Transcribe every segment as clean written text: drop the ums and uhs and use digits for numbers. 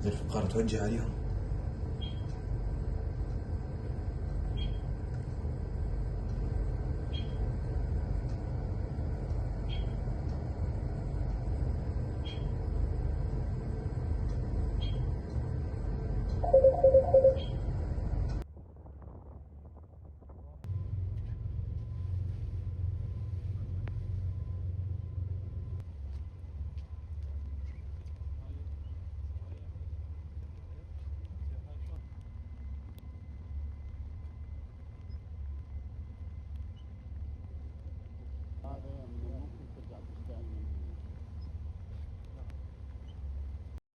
هذه الفقرة توجه عليهم.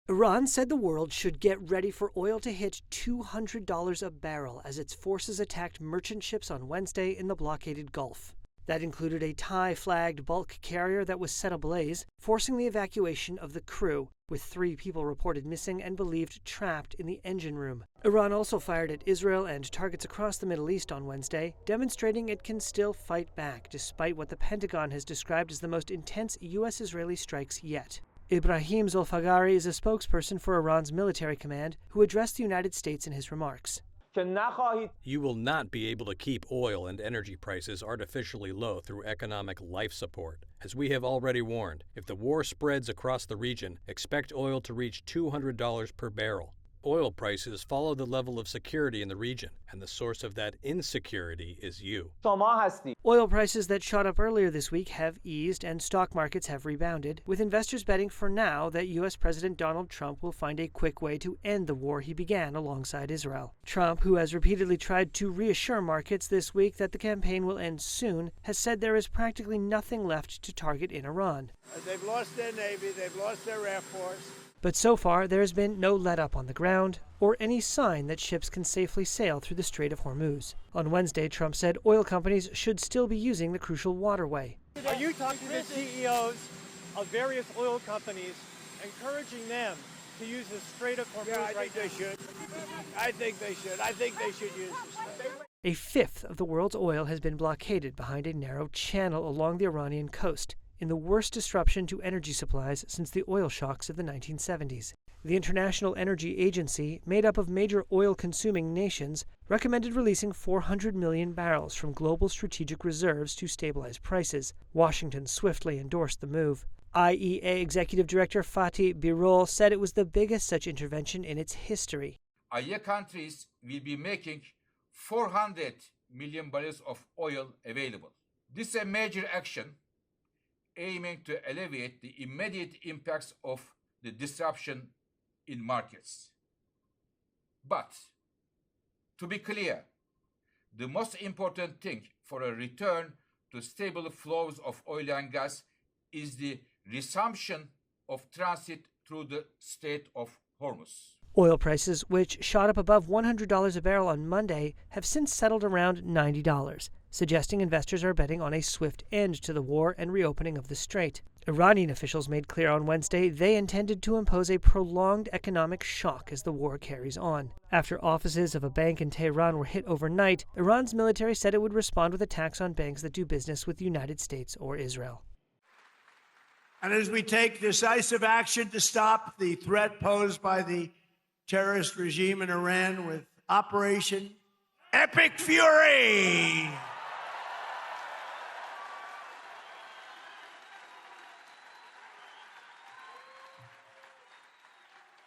Iran said the world should get ready for oil to hit $200 a barrel as its forces attacked merchant ships on Wednesday in the blockaded Gulf. That included a Thai-flagged bulk carrier that was set ablaze, forcing the evacuation of the crew, with 3 people reported missing and believed trapped in the engine room. Iran also fired at Israel and targets across the Middle East on Wednesday, demonstrating it can still fight back despite what the Pentagon has described as the most intense U.S.-Israeli strikes yet. Ibrahim Zolfagari is a spokesperson for Iran's military command who addressed the United States in his remarks. You will not be able to keep oil and energy prices artificially low through economic life support. As we have already warned, if the war spreads across the region, expect oil to reach $200 per barrel. Oil prices follow the level of security in the region, and the source of that insecurity is you. Oil prices that shot up earlier this week have eased and stock markets have rebounded, with investors betting for now that U.S. President Donald Trump will find a quick way to end the war he began alongside Israel. Trump, who has repeatedly tried to reassure markets this week that the campaign will end soon, has said there is practically nothing left to target in Iran. They've lost their Navy, they've lost their Air Force. But so far, there has been no let-up on the ground or any sign that ships can safely sail through the Strait of Hormuz. On Wednesday, Trump said oil companies should still be using the crucial waterway. Are you talking to the CEOs of various oil companies, encouraging them to use the Strait of Hormuz? Yeah, I think they should. I think they should use this. A fifth of the world's oil has been blockaded behind a narrow channel along the Iranian coast, in the worst disruption to energy supplies since the oil shocks of the 1970s. The International Energy Agency, made up of major oil-consuming nations, recommended releasing 400 million barrels from global strategic reserves to stabilize prices. Washington swiftly endorsed the move. IEA Executive Director Fatih Birol said it was the biggest such intervention in its history. IEA countries will be making 400 million barrels of oil available. This is a major action aiming to alleviate the immediate impacts of the disruption in markets. But, to be clear, the most important thing for a return to stable flows of oil and gas is the resumption of transit through the Strait of Hormuz. Oil prices, which shot up above $100 a barrel on Monday, have since settled around $90, suggesting investors are betting on a swift end to the war and reopening of the strait. Iranian officials made clear on Wednesday they intended to impose a prolonged economic shock as the war carries on. After offices of a bank in Tehran were hit overnight, Iran's military said it would respond with attacks on banks that do business with the United States or Israel. And as we take decisive action to stop the threat posed by the terrorist regime in Iran with Operation Epic Fury.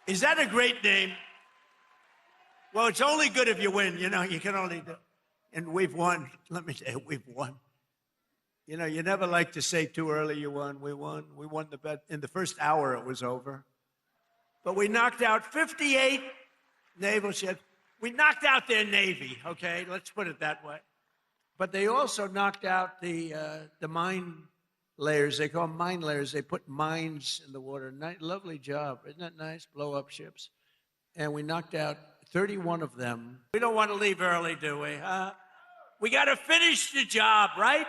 Is that a great name? Well, it's only good if you win. You know, you can only do. And we've won. Let me tell you, we've won. You know, you never like to say too early you won. We won. We won the bet. In the first hour, it was over. But we knocked out 58 naval ships. We knocked out their Navy, okay? Let's put it that way. But they also knocked out the mine layers. They call them mine layers. They put mines in the water. Lovely job. Isn't that nice? Blow up ships. And we knocked out 31 of them. We don't want to leave early, do we? We got to finish the job, right?